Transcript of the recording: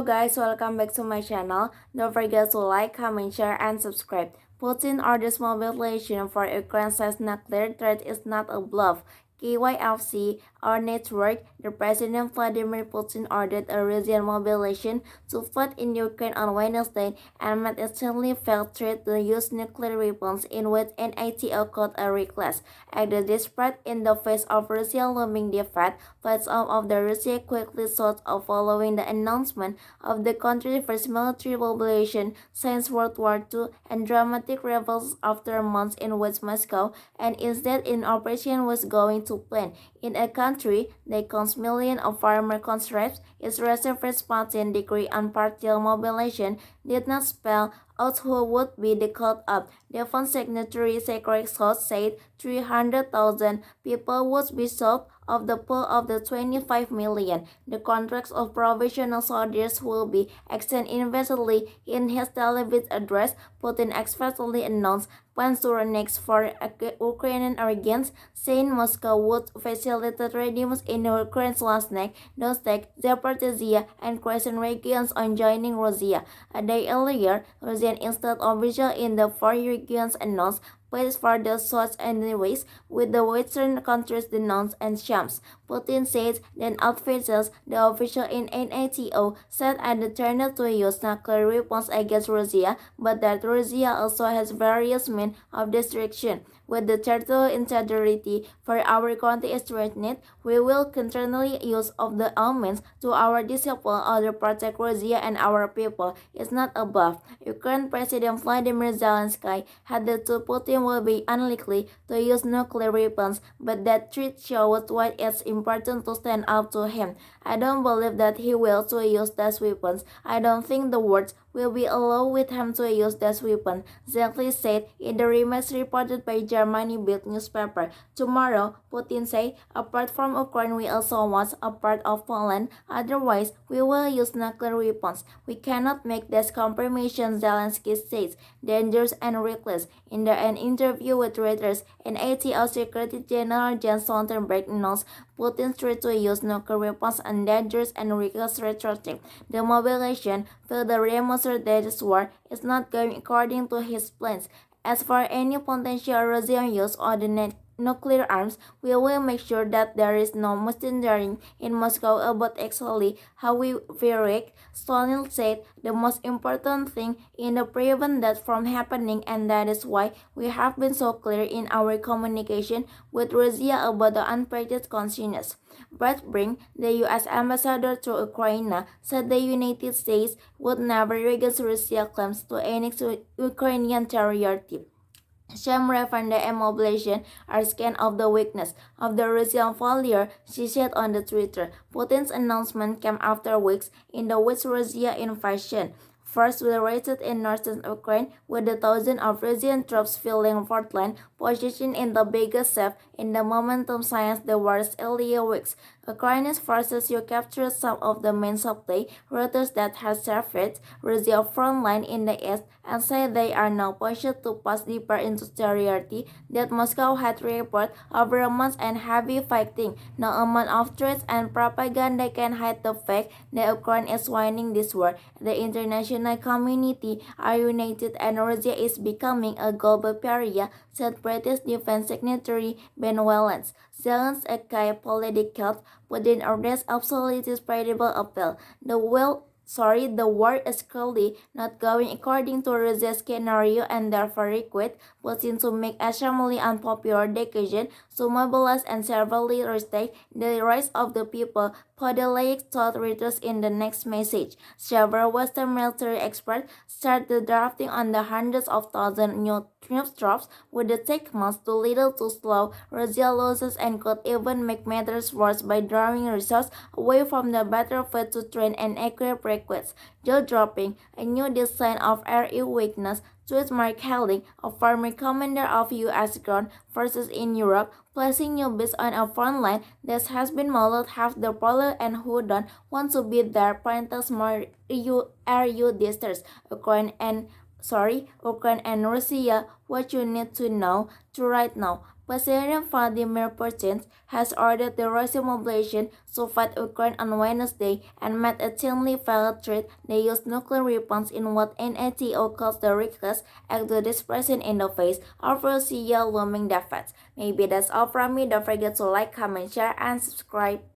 Hello guys, welcome back to my channel. Don't forget to like, comment, share, and subscribe. Putin orders mobilization for Ukraine says nuclear threat is not a bluff. KYFC, our network, the President Vladimir Putin ordered a Russian mobilization to fight in Ukraine on Wednesday and met instantly felt threat to use nuclear weapons in what NATO called a reckless act. Despite in the face of Russia looming defeat, flights out of the Russia quickly sought out following the announcement of the country's first military mobilization since World War II and dramatic revels after months in which Moscow and instead in operation was going to plan. In a country that counts millions of farmer conscripts, its reserve Putin decree on partial mobilization did not spell out who would be the called up. Defense Secretary Secretary Scott said 300,000 people would be solved of the pool of the 25 million. The contracts of provisional soldiers will be extended eventually. In his televised address, Putin explicitly announced plans to annex for Ukrainian regions, saying Moscow would facilitate readiness in Ukraine's Lasnek, Donetsk, Zaporizhia, and Kherson regions on joining Russia. A day earlier, Russian instant official in the four regions announced plans for the South and the West, with the Western countries denounced and Shams. Putin said that officials, the official in NATO, said at the turn to use nuclear weapons against Russia, but that Russia also has various means of destruction. With the territorial integrity for our country is threatened, we will continually use of the elements to our discipline to protect Russia and our people. It's not a bluff. Ukraine President Vladimir Zelensky had that Putin will be unlikely to use nuclear weapons, but that threat shows why it's important to stand up to him. I don't believe that he will to use those weapons. I don't think the words will be allowed with him to use those weapons, Zelensky said in the remarks reported by Germany-built newspaper. Tomorrow, Putin said, apart from Ukraine, we also want a part of Poland. Otherwise, we will use nuclear weapons. We cannot make this compromise, Zelensky says, dangerous and reckless. In an interview with Reuters, NATO Secretary General Jens Stoltenberg announced Putin's threat to use nuclear weapons and dangerous and reckless rhetoric. The mobilization further demonstrates that this war is not going according to his plans. As for any potential Russian use of the nuclear arms, we will make sure that there is no misunderstanding in Moscow about exactly how we react. Stalin said the most important thing is to prevent that from happening, and that is why we have been so clear in our communication with Russia about the unprotected consciousness. Brett Brink, the U.S. ambassador to Ukraine, said the United States would never regain Russia's claims to annex Ukrainian territory. Sham referred the mobilization are scan of the weakness of the Russian failure, she said on the Twitter. Putin's announcement came after weeks in the which Russia invasion first rated in northern Ukraine, with the thousands of Russian troops filling Portland, positioned in the biggest safe in the momentum since the war's earlier weeks. Ukraine's forces captured some of the main supply routes that had served Russia's front line in the east and said they are now poised to pass deeper into territory that Moscow had reported over months and heavy fighting. No amount of threats and propaganda can hide the fact that Ukraine is winning this war. The international community are united and Russia is becoming a global pariah, said British Defense Secretary Ben Wallace. Zelensky political Putin orders absolutely spreadable appeal. The war is clearly not going according to Russia's scenario and therefore required Putin to make extremely unpopular decisions to mobilize and severely restrict the rights of the people, Podolak told Reuters in the next message. Several Western military experts started drafting on the hundreds of thousands new troops would take months to little to slow Russia's losses and could even make matters worse by drawing resources away from the battlefield to train and equip recruits. Jaw dropping, a new design of air weakness, tweeted Mark Halling, a former commander of U.S. ground forces in Europe, placing new base on a front line that has been modeled half the problem and who don't want to be there. Parentheses more EU distance Ukraine and Russia, what you need to know to right now. President Vladimir Putin has ordered the Russian mobilization to fight Ukraine on Wednesday and made a thinly veiled threat they use nuclear weapons in what NATO calls the reckless act to dispersion in the face of Russia's looming defense. Maybe that's all from me. Don't forget to like, comment, share, and subscribe.